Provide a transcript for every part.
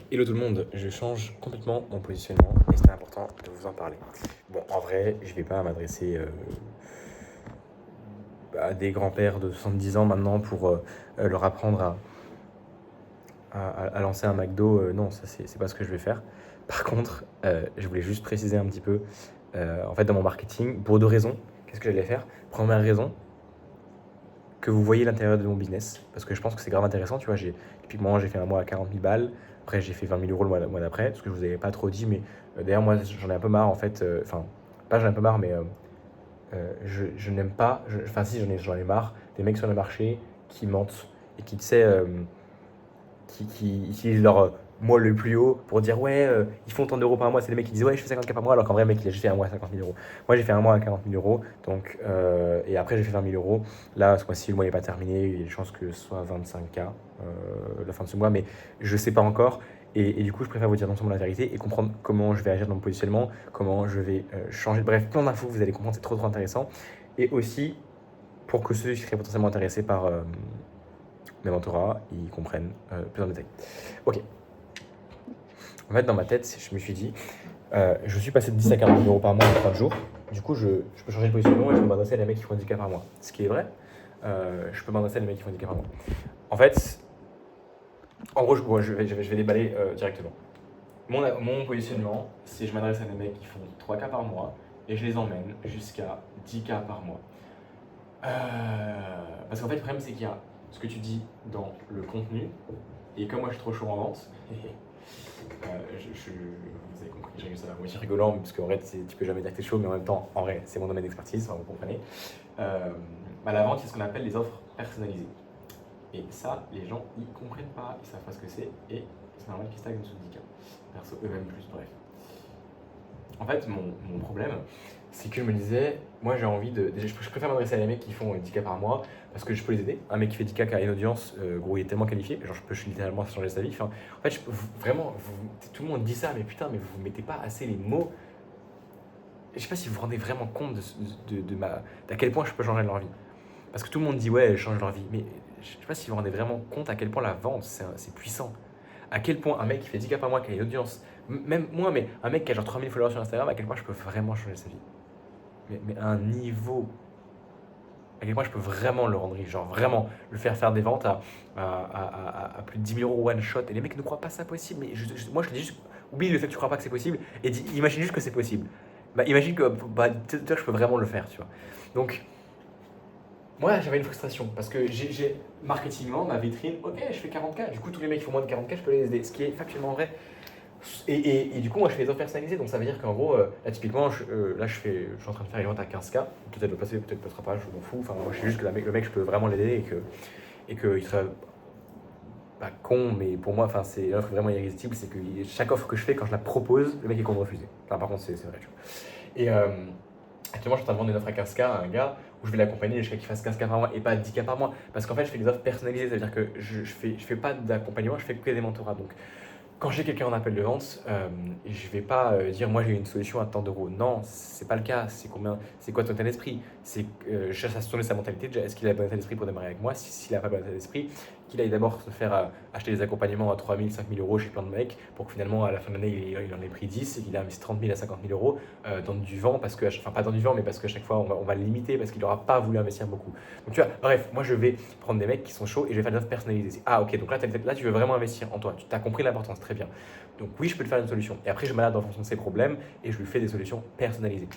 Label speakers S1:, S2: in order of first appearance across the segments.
S1: Hello tout le monde, je change complètement mon positionnement et c'est important de vous en parler. Bon, en vrai, je vais pas m'adresser à des grands-pères de 70 ans maintenant pour leur apprendre à lancer un McDo. Non, ça c'est pas ce que je vais faire. Par contre, je voulais juste préciser un petit peu, en fait, dans mon marketing, pour deux raisons. Qu'est-ce que j'allais faire? Première raison, que vous voyez l'intérieur de mon business, parce que je pense que c'est grave intéressant, tu vois, typiquement, j'ai fait un mois à 40 000 balles, après j'ai fait 20 000 euros le mois d'après, ce que je vous avais pas trop dit, mais d'ailleurs, moi, j'en ai un peu marre, en fait, enfin, pas j'en ai un peu marre, mais je n'aime pas, enfin si, j'en ai marre, des mecs sur le marché qui mentent, et qui, tu sais, qui utilisent leur mois le plus haut pour dire ouais, ils font tant d'euros par mois. C'est les mecs qui disent ouais, je fais 50K par mois, alors qu'en vrai, mec, il a juste fait un mois à 50 000 euros. Moi, j'ai fait un mois à 40 000 euros, donc, et après, j'ai fait 20 000 euros. Là, ce mois-ci, le mois n'est pas terminé, il y a des chances que ce soit 25K la fin de ce mois, mais je sais pas encore. Et du coup, je préfère vous dire non seulement la vérité et comprendre comment je vais agir dans mon positionnement, comment je vais changer. Bref, plein d'infos, vous allez comprendre, c'est trop trop intéressant. Et aussi, pour que ceux qui seraient potentiellement intéressés par mes mentorats, ils comprennent plus en détail. Ok. En fait, dans ma tête, je me suis dit, je suis passé de 10 à 40 000 euros par mois en 30 jours. Du coup, je peux changer de positionnement et je peux m'adresser à des mecs qui font 10K par mois. Ce qui est vrai, je peux m'adresser à des mecs qui font 10K par mois. En fait, en gros, je vais déballer directement. Mon positionnement, c'est je m'adresse à des mecs qui font 3K par mois et je les emmène jusqu'à 10K par mois. Parce qu'en fait, le problème, c'est qu'il y a ce que tu dis dans le contenu, et comme moi je suis trop chaud en vente, vous avez compris, je rigole ça à moitié rigolant, parce qu'en vrai, tu peux jamais dire que t'es chaud, mais en même temps, en vrai, c'est mon domaine d'expertise, enfin, vous comprenez. La vente, c'est ce qu'on appelle les offres personnalisées. Et ça, les gens, ils comprennent pas, ils savent pas ce que c'est, et c'est normal qu'ils stagnent en dessous de 10K. Perso, eux-mêmes plus, bref. En fait, mon problème, c'est que je me disais, moi j'ai envie de. Déjà, je préfère m'adresser à des mecs qui font 10K par mois parce que je peux les aider. Un mec qui fait 10K qui a une audience, gros, il est tellement qualifié, genre je peux littéralement changer sa vie. Enfin, en fait, vraiment, tout le monde dit ça, mais putain, mais vous mettez pas assez les mots. Je sais pas si vous vous rendez vraiment compte d'à quel point je peux changer leur vie. Parce que tout le monde dit, ouais, change leur vie. Mais je sais pas si vous vous rendez vraiment compte à quel point la vente, c'est puissant. À quel point un mec qui fait 10K par mois, qui a une audience, même moi, mais un mec qui a genre 3000 followers sur Instagram, à quel point je peux vraiment changer sa vie. Mais à un niveau, à quel point je peux vraiment le rendre riche, genre vraiment le faire des ventes à plus de 10 000 euros one shot. Et les mecs ne croient pas ça possible. Mais moi, je te dis juste, oublie le fait que tu crois pas que c'est possible et imagine juste que c'est possible. Bah, imagine que je peux vraiment le faire, tu vois. Donc, moi, j'avais une frustration parce que marketingement, ma vitrine, ok, je fais 40K. Du coup, tous les mecs qui font moins de 40K, je peux les aider. Ce qui est factuellement vrai. Et du coup, moi, je fais des offres personnalisées. Donc, ça veut dire qu'en gros, là, typiquement, je suis en train de faire une vente à 15K. Peut-être le passer, peut-être le pas, je m'en fous. Enfin, moi, je sais juste que le mec, je peux vraiment l'aider et qu'il serait pas con, mais pour moi, enfin, c'est une offre vraiment irrésistible. C'est que chaque offre que je fais, quand je la propose, le mec est con de refuser. Enfin, par contre, c'est vrai, tu vois. Et actuellement, je suis en train de vendre une offre à 15K à un gars où je vais l'accompagner jusqu'à qu'il fasse 15K par mois et pas 10K par mois. Parce qu'en fait, je fais des offres personnalisées. C'est-à-dire que je fais pas d'accompagnement, je fais que des mentorats. Donc, quand j'ai quelqu'un en appel de vente, je vais pas dire moi j'ai une solution à tant d'euros. Non, c'est pas le cas. C'est quoi ton état d'esprit? C'est je cherche à se tourner sa mentalité. Déjà, est-ce qu'il a le bon état d'esprit pour démarrer avec moi? S'il a pas le bon état d'esprit, qu'il aille d'abord se faire acheter des accompagnements à 3 000, 5 000 euros chez plein de mecs pour que finalement à la fin de l'année il en ait pris 10 et qu'il a investi 30 000 à 50 000 euros dans du vent parce que, enfin pas dans du vent, mais parce qu'à chaque fois on va le limiter parce qu'il n'aura pas voulu investir beaucoup. Donc tu vois, bref, moi je vais prendre des mecs qui sont chauds et je vais faire des offres personnalisées. Ah ok, donc là tu veux vraiment investir en toi, tu as compris l'importance, très bien. Donc oui, je peux te faire une solution. Et après, je m'adapte en fonction de ses problèmes et je lui fais des solutions personnalisées,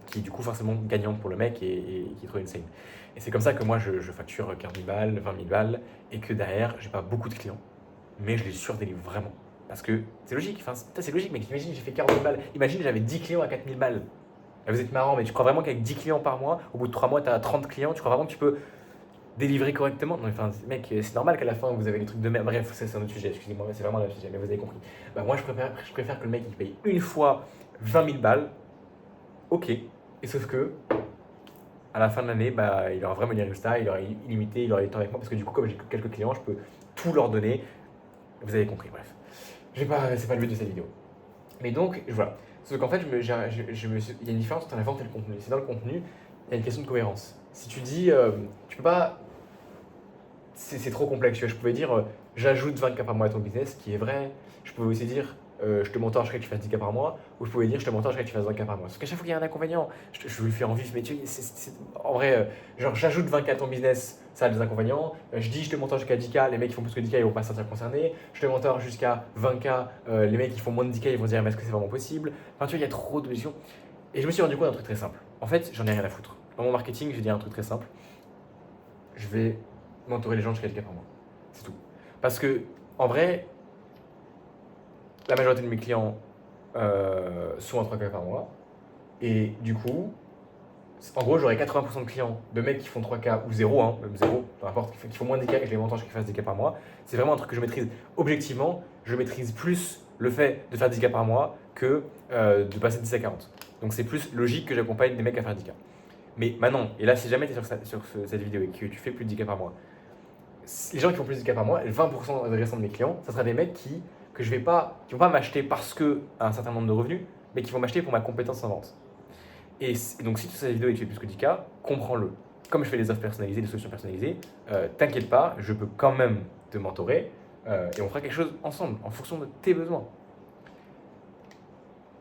S1: qui du coup forcément gagnantes pour le mec et qui trouvent une scène. Et c'est comme ça que moi, je facture 15 000 balles, 20 000 balles, et que derrière, j'ai pas beaucoup de clients, mais je les surdélivre vraiment. Parce que c'est logique, enfin, c'est logique, mec. Imagine, j'ai fait 40 000 balles. Imagine, j'avais 10 clients à 4 000 balles. Là, vous êtes marrant, mais tu crois vraiment qu'avec 10 clients par mois, au bout de 3 mois, tu as 30 clients, tu crois vraiment que tu peux délivrer correctement? Non, enfin, mec, c'est normal qu'à la fin, vous avez des trucs de merde. Bref, c'est un autre sujet, excusez-moi, c'est vraiment un autre sujet, mais vous avez compris. Bah, moi, je préfère que le mec, il paye une fois 20 000 balles, ok. Et sauf que, à la fin de l'année, bah, il aura vraiment une résultat, il aura illimité, il aura du temps avec moi, parce que du coup, comme j'ai quelques clients, je peux tout leur donner. Vous avez compris, bref. C'est pas le but de cette vidéo. Mais donc, voilà. Sauf qu'en fait, il y a une différence entre la vente et le contenu. C'est dans le contenu, il y a une question de cohérence. Si tu dis, tu peux pas c'est trop complexe. Tu vois. Je pouvais dire, j'ajoute 20K par mois à ton business, ce qui est vrai. Je pouvais aussi dire, je te mentor jusqu'à ce que tu fasses 10K par mois, ou je pouvais dire, je te mentor jusqu'à ce que tu fasses 20K par mois. Parce qu'à chaque fois qu'il y a un inconvénient, je le fais en vif, mais tu vois, en vrai, genre, j'ajoute 20K à ton business, ça a des inconvénients. Je dis, je te mentor jusqu'à 10K, les mecs qui font plus que 10K, ils vont pas se sentir concernés. Je te mentor jusqu'à 20K, les mecs qui font moins de 10K, ils vont dire, mais est-ce que c'est vraiment possible? Enfin, tu vois, il y a trop de visions. Et je me suis rendu compte d'un truc très simple. En fait, j'en ai rien à foutre. Dans mon marketing, je vais dire un truc très simple. Je vais mentorer les gens jusqu'à 10K par mois. C'est tout. Parce que, en vrai, la majorité de mes clients sont à 3K par mois. Et du coup, en gros, j'aurai 80% de clients, de mecs qui font 3K ou 0, hein, même 0, peu importe, qui font moins de 10K et je les mentor jusqu'à qu'ils fassent 10K par mois. C'est vraiment un truc que je maîtrise. Objectivement, je maîtrise plus le fait de faire 10K par mois que de passer de 10 à 40. Donc c'est plus logique que j'accompagne des mecs à faire 10K. Mais maintenant, et là, si jamais tu es sur cette vidéo et que tu fais plus de 10K par mois, les gens qui font plus de 10K par mois, 20% restants de mes clients, ça sera des mecs qui vont pas m'acheter parce que un certain nombre de revenus, mais qui vont m'acheter pour ma compétence en vente. Et donc, si tu fais cette vidéo et que tu fais plus que 10K, comprends-le. Comme je fais des offres personnalisées, des solutions personnalisées, t'inquiète pas, je peux quand même te mentorer et on fera quelque chose ensemble en fonction de tes besoins.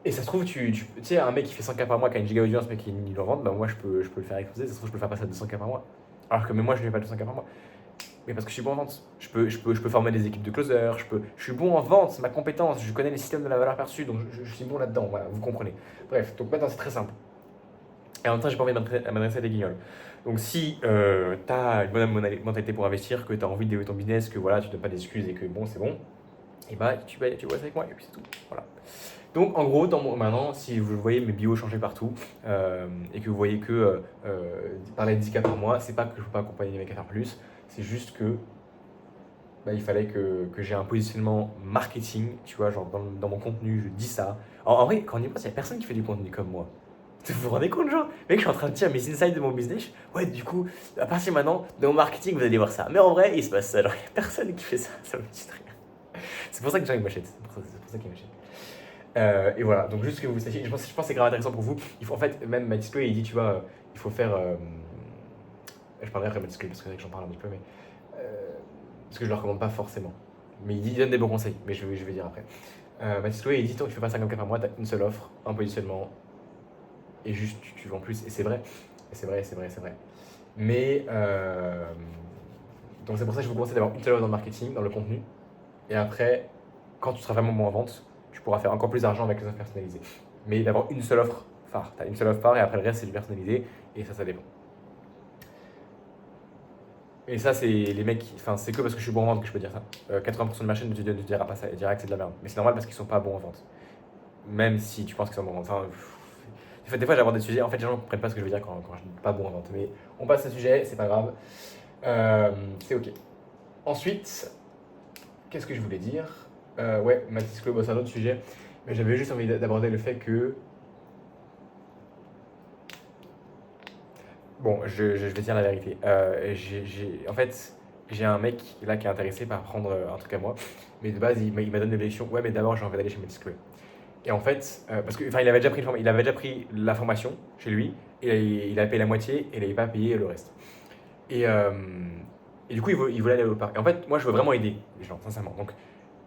S1: Et ça se trouve, tu sais, un mec qui fait 100K par mois, qui a une giga audience, mais qui est en vente, bah moi je peux le faire exploser. Ça se trouve, je peux le faire passer à 200K par mois. Alors que même moi, je ne fais pas 200K par mois. Mais parce que je suis bon en vente. Je peux former des équipes de closers, je suis bon en vente, c'est ma compétence, je connais les systèmes de la valeur perçue, donc je suis bon là-dedans, voilà, vous comprenez. Bref, donc maintenant c'est très simple. Et en même temps, j'ai pas envie de m'adresser à des guignols. Donc si tu as une bonne mentalité pour investir, que tu as envie de développer ton business, que voilà, tu ne donnes pas d'excuses et que bon, c'est bon, et bah tu bosses avec moi et puis c'est tout. Voilà. Donc en gros, maintenant, si vous voyez mes bios changer partout et que vous voyez que parler de 10K par mois, c'est pas que je ne veux pas accompagner les mecs à faire plus, c'est juste que il fallait que j'ai un positionnement marketing, tu vois, genre dans mon contenu, je dis ça. En vrai, quand on y pense, il n'y a personne qui fait du contenu comme moi. Vous vous rendez compte, genre? Mec, je suis en train de dire mes insights de mon business. Ouais, du coup, à partir de maintenant, dans mon marketing, vous allez voir ça. Mais en vrai, il se passe ça. Genre, il n'y a personne qui fait ça. Ça me dit rien. C'est pour ça que les gens m'achètent. C'est pour ça qu'ils m'achètent. Et voilà, donc juste que vous sachiez, je pense que c'est grave intéressant pour vous. Il faut, en fait, même Mathis Chloé, il dit, tu vois, il faut faire. Je parlerai après Mathis Chloé parce que j'en parle un petit peu, mais. Parce que je ne le recommande pas forcément. Mais il donne des bons conseils, mais je vais dire après. Mathis Chloé, il dit, tant que tu fais pas 50K par mois, tu as une seule offre, un positionnement, et juste tu vends plus. Et c'est vrai. Et c'est vrai. Mais donc c'est pour ça que je vous conseille d'avoir une seule offre dans le marketing, dans le contenu. Et après, quand tu seras vraiment bon en vente, tu pourras faire encore plus d'argent avec les offres personnalisées. Mais d'avoir une seule offre phare. Tu as une seule offre phare et après le reste c'est du personnalisé. Et ça dépend. Et ça, c'est les mecs, enfin, c'est que parce que je suis bon en vente que je peux dire ça. 80% de ma chaîne ne te dira pas ça, et dira que c'est de la merde. Mais c'est normal parce qu'ils sont pas bons en vente. Même si tu penses qu'ils sont bons en vente. Enfin, des fois, j'aborde des sujets. En fait, les gens ne comprennent pas ce que je veux dire quand je dis pas bon en vente. Mais on passe à ce sujet, c'est pas grave. C'est ok. Ensuite, qu'est-ce que je voulais dire Ouais, Mathis Club, c'est un autre sujet. Mais j'avais juste envie d'aborder le fait que. Bon, je vais dire la vérité. En fait, j'ai un mec là qui est intéressé par prendre un truc à moi. Mais de base, il m'a donné des l'élection. Ouais, mais d'abord, j'ai envie d'aller chez Mathis Chloé. Et en fait, parce que, enfin, il avait déjà pris la formation chez lui, et il a payé la moitié, et il n'avait pas payé le reste. Et, euh, et du coup, il voulait aller au parc. Et en fait, moi, je veux vraiment aider les gens, sincèrement. Donc,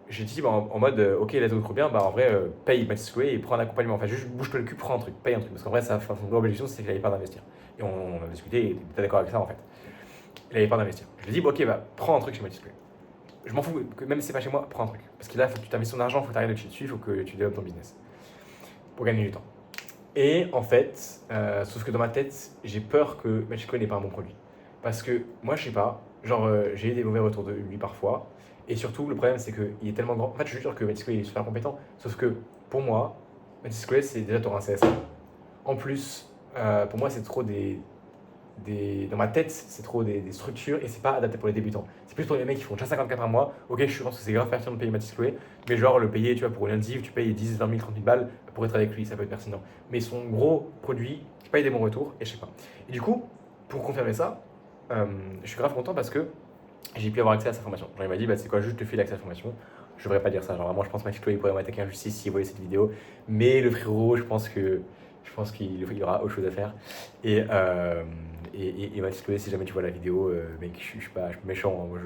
S1: j'ai dit en mode, ok, là, trop bien, bah en vrai, paye Mathis Chloé et prends un accompagnement. Enfin, juste bouge-toi le cul, prends un truc, paye un truc. Parce qu'en vrai, son vraie obligation, c'est qu'il n'avait pas d'investir. Et on a discuté, et t'es d'accord avec ça, en fait. Il n'avait pas d'investir. Je lui ai dit, bon, ok, bah prends un truc chez Mathis Chloé. Je m'en fous, que même si c'est pas chez moi, prends un truc. Parce que là, il faut que tu t'investisses ton argent, il faut que tu arrêtes de chier dessus, il faut que tu développes ton business. Pour gagner du temps. Et en fait, sauf que dans ma tête, j'ai peur que Mathis Chloé n'ait pas un bon produit. Parce que moi, je sais pas, genre, j'ai eu des mauvais retours de lui parfois. Et surtout, le problème, c'est qu'il est tellement grand. En fait, je suis sûr que Mathis Chloé est super compétent. Sauf que pour moi, Mathis Chloé, c'est déjà ton un CSA. En plus, pour moi, c'est trop dans ma tête, c'est trop des structures et c'est pas adapté pour les débutants. C'est plus pour les mecs qui font déjà 54 par mois. Ok, je pense que c'est grave pertinent de payer Mathis Chloé, mais genre le payer, tu vois, pour une div, tu payes 10, 20 000, 30 000 balles pour être avec lui, ça peut être pertinent. Mais son gros produit, je paye des bons retours et je sais pas. Et du coup, pour confirmer ça, je suis grave content parce que j'ai pu avoir accès à sa formation. Genre, il m'a dit, bah, c'est quoi, juste te file accès à la formation. Je devrais pas dire ça, genre vraiment, je pense que Mathis Chloé pourrait m'attaquer en justice s'il voyait cette vidéo. Mais le frérot, je pense qu'il y aura autre chose à faire. et Mathis Chloé, si jamais tu vois la vidéo, mec, je suis pas méchant, hein. Moi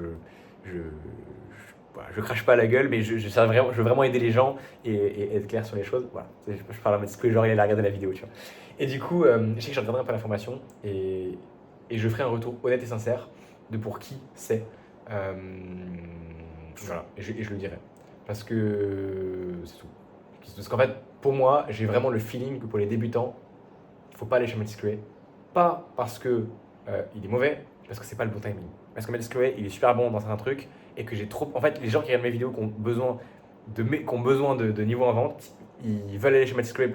S1: voilà, je crache pas à la gueule, mais je veux vraiment aider les gens et être clair sur les choses. Voilà, je parle à Mathis Chloé, genre il a regardé la vidéo, tu vois. Et du coup, je sais que je regarderai un peu l'information et je ferai un retour honnête et sincère de pour qui c'est. Euh, voilà, et je le dirai. Parce que c'est tout. Parce qu'en fait, pour moi, j'ai vraiment le feeling que pour les débutants, il ne faut pas aller chez Mathis Chloé. Pas parce que il est mauvais, parce que c'est pas le bon timing. Parce que Mathis Chloé, il est super bon dans certains trucs et que j'ai trop. En fait, les gens qui regardent mes vidéos qui ont besoin de niveau en vente, ils veulent aller chez Mathis Chloé.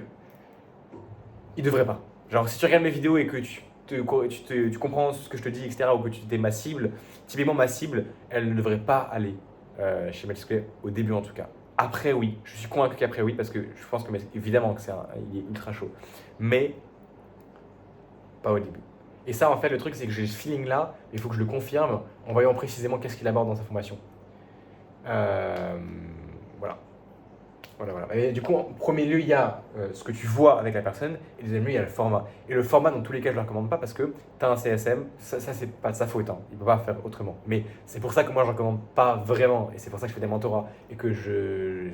S1: Ils devraient pas. Genre, si tu regardes mes vidéos et que tu comprends ce que je te dis, etc., ou que tu es ma cible, typiquement ma cible, elle ne devrait pas aller chez Mathis Chloé, au début en tout cas. Après, oui. Je suis convaincu qu'après, oui, parce que je pense que, évidemment, il est ultra chaud. Mais pas au début. Et ça, en fait, le truc, c'est que j'ai ce feeling-là, il faut que je le confirme en voyant précisément qu'est-ce qu'il aborde dans sa formation. Euh, voilà. Voilà. Et du coup, en premier lieu, il y a ce que tu vois avec la personne, et deuxième lieu, il y a le format. Et le format, dans tous les cas, je ne le recommande pas parce que tu as un CSM, ça c'est pas de sa faute, hein. Il ne peut pas faire autrement. Mais c'est pour ça que moi, je ne recommande pas vraiment, et c'est pour ça que je fais des mentorats, et que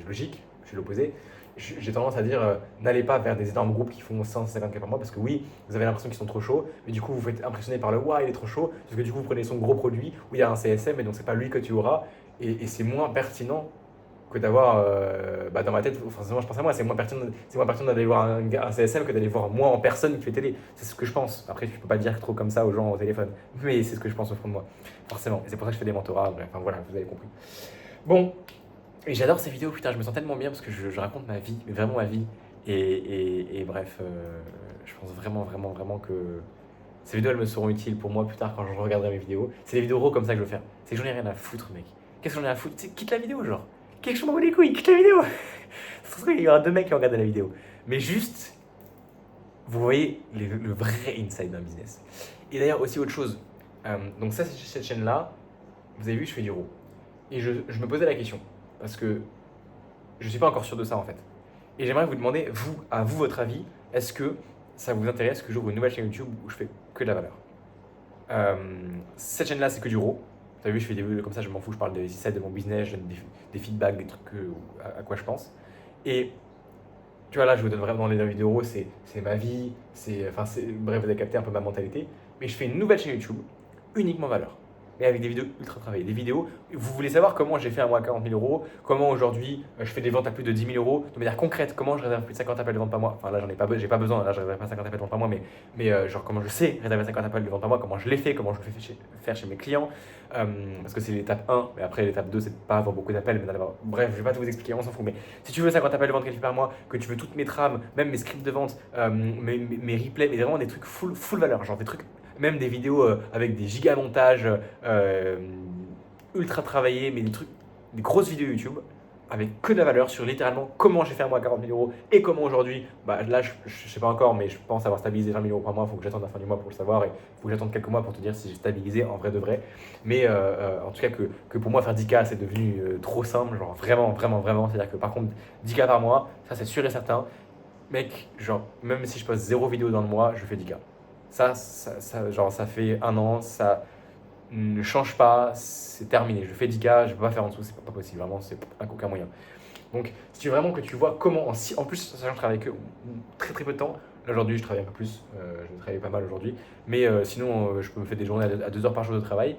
S1: logique, je suis l'opposé, j'ai tendance à dire, n'allez pas vers des énormes groupes qui font 150K par mois, parce que oui, vous avez l'impression qu'ils sont trop chauds, mais du coup, vous faites impressionner par le « ouais, il est trop chaud », parce que du coup, vous prenez son gros produit, où il y a un CSM, et donc c'est pas lui que tu auras, et c'est moins pertinent que d'avoir, dans ma tête, forcément je pense à moi, c'est moins pertinent d'aller voir un CSM que d'aller voir moi en personne qui fait télé. C'est ce que je pense. Après, je peux pas dire trop comme ça aux gens au téléphone, mais c'est ce que je pense au fond de moi, forcément. Et c'est pour ça que je fais des mentorats, bref, enfin voilà, vous avez compris. Bon, et j'adore ces vidéos, putain, je me sens tellement bien parce que je raconte ma vie, mais vraiment ma vie. Et bref, je pense vraiment que ces vidéos, elles me seront utiles pour moi plus tard quand je regarderai mes vidéos. C'est des vidéos raw comme ça que je veux faire. C'est que j'en ai rien à foutre, mec. Qu'est-ce que j'en ai à foutre? Quitte la vidéo, genre. Quelque chose m'en bat les couilles, quitte la vidéo. Il y aura 2 mecs qui vont regarder la vidéo. Mais juste, vous voyez le vrai inside d'un business. Et d'ailleurs, aussi autre chose. Donc ça, c'est cette chaîne-là. Vous avez vu, je fais du raw. Et je me posais la question. Parce que je ne suis pas encore sûr de ça, en fait. Et j'aimerais vous demander, à vous, votre avis, est-ce que ça vous intéresse que j'ouvre une nouvelle chaîne YouTube où je fais que de la valeur? Cette chaîne-là, c'est que du raw. Vous avez vu, je fais des vidéos comme ça, je m'en fous, je parle des insights de mon business, je donne des feedbacks, des trucs à quoi je pense. Et tu vois, là, je vous donne vraiment les vidéos, c'est ma vie, bref, vous avez capté un peu ma mentalité. Mais je fais une nouvelle chaîne YouTube, uniquement valeur. Mais avec des vidéos ultra travaillées. Des vidéos, vous voulez savoir comment j'ai fait un mois à 40 000 euros, comment aujourd'hui je fais des ventes à plus de 10 000 euros, de manière concrète, comment je réserve plus de 50 appels de vente par mois. Enfin là, j'ai pas besoin, là, je réserve pas 50 appels de vente par mois, mais genre comment je sais réserver 50 appels de vente par mois, comment je l'ai fait, comment je le fais faire chez mes clients. Parce que c'est l'étape 1, mais après l'étape 2, c'est pas avoir beaucoup d'appels, mais d'avoir. Bref, je vais pas tout vous expliquer, on s'en fout. Mais si tu veux 50 appels de vente qualifiés par mois, que tu veux toutes mes trames, même mes scripts de vente, mes replays, mais vraiment des trucs full valeur, genre des trucs, même des vidéos avec des giga montages ultra travaillés, mais des grosses vidéos YouTube avec que de la valeur sur littéralement comment j'ai fait un mois à 40 000 euros et comment aujourd'hui, là je sais pas encore, mais je pense avoir stabilisé 20 000 euros par mois. Il faut que j'attende la fin du mois pour le savoir et il faut que j'attende quelques mois pour te dire si j'ai stabilisé en vrai de vrai. Mais en tout cas, que pour moi, faire 10K c'est devenu trop simple, genre vraiment. C'est-à-dire que par contre, 10K par mois, ça c'est sûr et certain. Mec, genre, même si je poste 0 vidéo dans le mois, je fais 10K. Genre, ça fait 1 an, ça ne change pas, c'est terminé. Je fais 10K, je peux pas faire en dessous, c'est pas possible, vraiment, c'est aucun moyen. Donc, si tu veux vraiment que tu vois comment, en plus, sachant que je travaille avec eux très peu de temps, là aujourd'hui je travaille un peu plus, je travaille pas mal aujourd'hui, mais sinon je peux me faire des journées à 2 heures par jour de travail.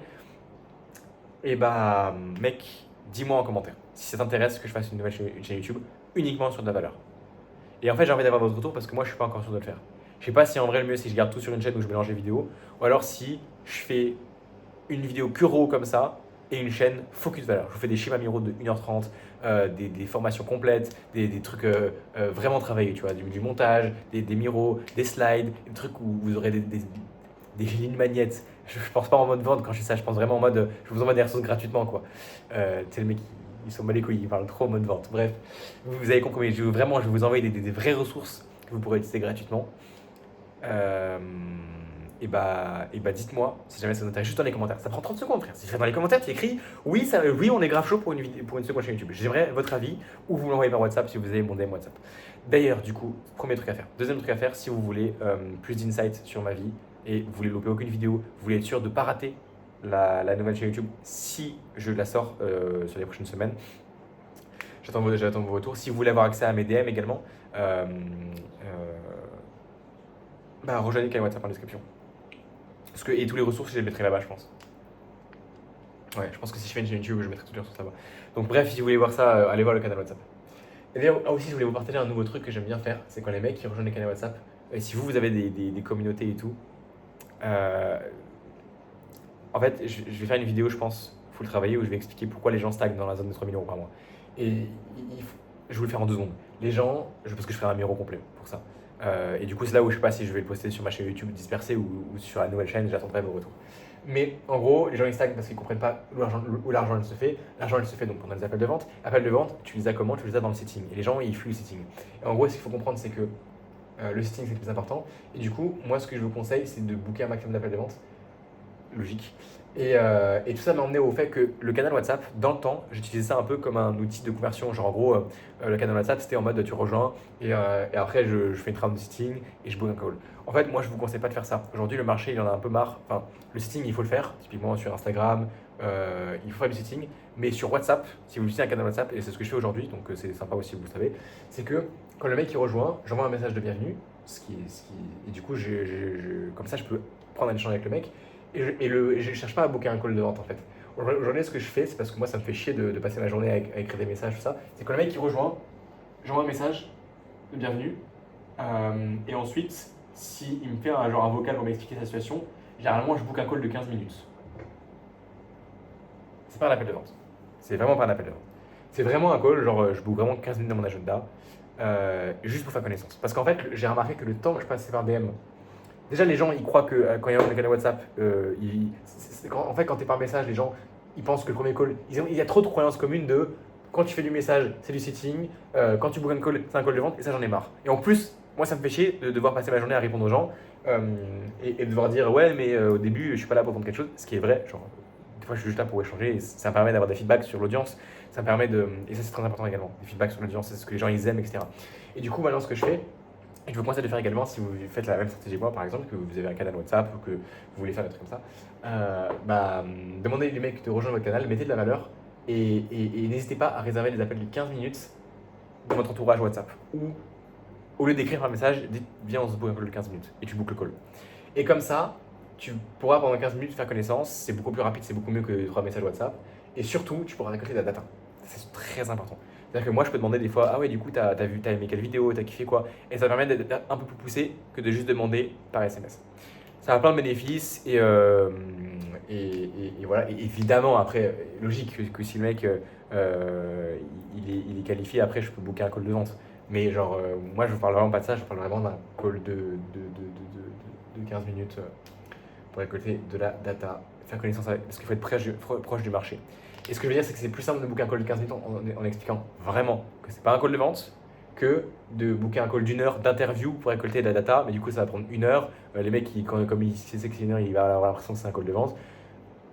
S1: Et bah, mec, dis-moi en commentaire si ça t'intéresse que je fasse une chaîne YouTube uniquement sur de la valeur. Et en fait, j'ai envie d'avoir votre retour parce que moi, je suis pas encore sûr de le faire. Je sais pas si en vrai le mieux c'est que je garde tout sur une chaîne où je mélange les vidéos, ou alors si je fais une vidéo que raw comme ça et une chaîne focus valeur. Je vous fais des schémas miro de 1h30, des formations complètes, des trucs vraiment travaillés, tu vois, du montage, des miros, des slides, des trucs où vous aurez des lignes magnettes. Je pense pas en mode vente quand je fais ça, je pense vraiment en mode je vous envoie des ressources gratuitement, quoi. Tu sais, le mec, ils sont mal les couilles, ils parlent trop en mode vente. Bref, vous avez compris, je vais vous envoyer des vraies ressources que vous pourrez utiliser gratuitement. Et bah dites-moi si jamais ça vous intéresse, juste dans les commentaires. Ça prend 30 secondes, frère. Si tu fais dans les commentaires, tu écris oui, on est grave chaud pour une seconde chaîne YouTube. J'aimerais votre avis ou vous l'envoyez par WhatsApp si vous avez mon DM WhatsApp. D'ailleurs, du coup, premier truc à faire. Deuxième truc à faire, si vous voulez plus d'insights sur ma vie, et vous voulez louper aucune vidéo, vous voulez être sûr de ne pas rater la nouvelle chaîne YouTube si je la sors sur les prochaines semaines. J'attends vos retours. Si vous voulez avoir accès à mes DM également, rejoignez le canal WhatsApp en description. Et tous les ressources, je les mettrai là-bas, je pense. Ouais, je pense que si je fais une chaîne YouTube, je mettrai toutes les ressources là-bas. Donc bref, si vous voulez voir ça, allez voir le canal WhatsApp. Et d'ailleurs, aussi, je voulais vous partager un nouveau truc que j'aime bien faire, c'est quand les mecs qui rejoignent le canal WhatsApp, et si vous avez des communautés et tout, en fait, je vais faire une vidéo, je pense, full travailler, où je vais expliquer pourquoi les gens stagnent dans la zone de 3 000 euros par mois. Et je vais le faire en 2 secondes. Les gens, parce que je ferai un numéro complet pour ça. Et du coup, c'est là où je sais pas si je vais le poster sur ma chaîne YouTube dispersée ou sur la nouvelle chaîne, j'attendrai vos retours. Mais en gros, les gens ils stagnent parce qu'ils comprennent pas où l'argent il se fait. L'argent il se fait donc pendant les appels de vente. Appels de vente, tu les as comment? Tu les as dans le setting. Et les gens ils fuient le setting. Et en gros, ce qu'il faut comprendre, c'est que le setting c'est le plus important. Et du coup, moi ce que je vous conseille, c'est de booker un maximum d'appels de vente. Logique. Et tout ça m'a emmené au fait que le canal WhatsApp, dans le temps, j'utilisais ça un peu comme un outil de conversion. Genre en gros, le canal WhatsApp, c'était en mode tu rejoins et après je fais une trame de sitting et je book un call. En fait, moi je vous conseille pas de faire ça. Aujourd'hui, le marché il en a un peu marre. Enfin, le sitting il faut le faire, typiquement sur Instagram, il faut faire du sitting. Mais sur WhatsApp, si vous utilisez un canal WhatsApp, et c'est ce que je fais aujourd'hui, donc c'est sympa aussi, vous le savez, c'est que quand le mec il rejoint, j'envoie un message de bienvenue, et du coup, comme ça je peux prendre un échange avec le mec. Et je ne cherche pas à booker un call de vente en fait. Aujourd'hui, ce que je fais, c'est parce que moi, ça me fait chier de passer ma journée à écrire des messages, tout ça. C'est quand le mec il rejoint, j'envoie un message de bienvenue. Et ensuite, s'il me fait un vocal pour m'expliquer sa situation, généralement, je book un call de 15 minutes. C'est pas un appel de vente. C'est vraiment pas un appel de vente. C'est vraiment un call, je book vraiment 15 minutes dans mon agenda, juste pour faire connaissance. Parce qu'en fait, j'ai remarqué que le temps que je passais par DM, déjà, les gens, ils croient que quand il y a un canal WhatsApp, en fait, quand tu es par message, les gens, ils pensent que le premier call, il y a trop de croyances communes de quand tu fais du message, c'est du sitting, quand tu bookes un call, c'est un call de vente, et ça, j'en ai marre. Et en plus, moi, ça me fait chier de devoir passer ma journée à répondre aux gens et de devoir dire ouais, mais au début, je suis pas là pour vendre quelque chose, ce qui est vrai. Genre, des fois, je suis juste là pour échanger, et ça me permet d'avoir des feedbacks sur l'audience, ça me permet et ça, c'est très important également, des feedbacks sur l'audience, c'est ce que les gens ils aiment, etc. Et du coup, maintenant, ce que je fais, et je vous conseille de faire également si vous faites la même stratégie que moi, par exemple, que vous avez un canal WhatsApp ou que vous voulez faire des trucs comme ça. Demandez les mecs de rejoindre votre canal, mettez de la valeur et n'hésitez pas à réserver des appels de 15 minutes dans votre entourage WhatsApp. Ou au lieu d'écrire un message, dites viens, on se book un call de 15 minutes et tu bookes le call. Et comme ça, tu pourras pendant 15 minutes faire connaissance, c'est beaucoup plus rapide, c'est beaucoup mieux que 3 messages WhatsApp. Et surtout, tu pourras récolter de la data. C'est très important. C'est-à-dire que moi, je peux demander des fois, ah ouais, du coup, t'as aimé quelle vidéo, t'as kiffé quoi. Et ça permet d'être un peu plus poussé que de juste demander par SMS. Ça a plein de bénéfices et voilà. Et évidemment, après, logique que si le mec il est qualifié, après, je peux booker un call de vente. Mais moi, je ne parle vraiment pas de ça, je parle vraiment d'un call de 15 minutes pour récolter de la data, faire connaissance avec, parce qu'il faut être proche du marché. Et ce que je veux dire, c'est que c'est plus simple de booker un call de 15 minutes en expliquant vraiment que c'est pas un call de vente, que de booker un call d'1 heure d'interview pour récolter de la data, mais du coup ça va prendre 1 heure. Les mecs, comme il sait que c'est 1 heure, il va avoir l'impression que c'est un call de vente.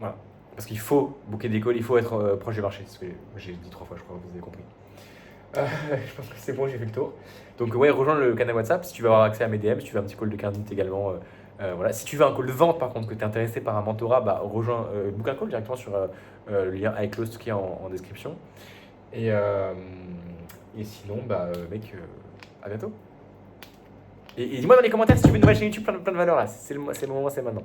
S1: Voilà. Parce qu'il faut booker des calls, il faut être proche du marché. C'est ce que j'ai dit 3 fois, je crois, vous avez compris. Je pense que c'est bon, j'ai fait le tour. Donc ouais, rejoins le canal WhatsApp si tu veux avoir accès à mes DM, si tu veux un petit call de 15 minutes également. Voilà. Si tu veux un call de vente par contre, que tu es intéressé par un mentorat, rejoins, book un call directement sur le lien iClose qui est en description. Et sinon, mec, à bientôt. Et dis-moi dans les commentaires si tu veux une nouvelle chaîne YouTube plein de valeur là, c'est le moment, c'est maintenant.